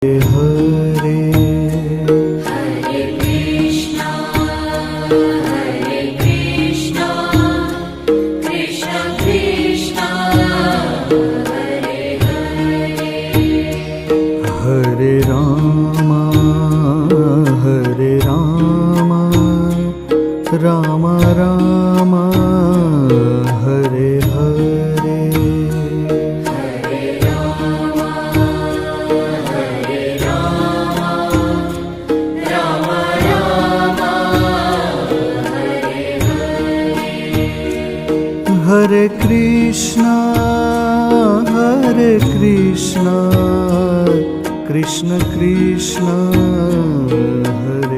Hare Hare Krishna Krishna Krishna Hare Hare Hare Ram Ram Ram Hare Hare Hare Ram Ram Ram Hare Hare Hare Krishna Krishna Krishna Hare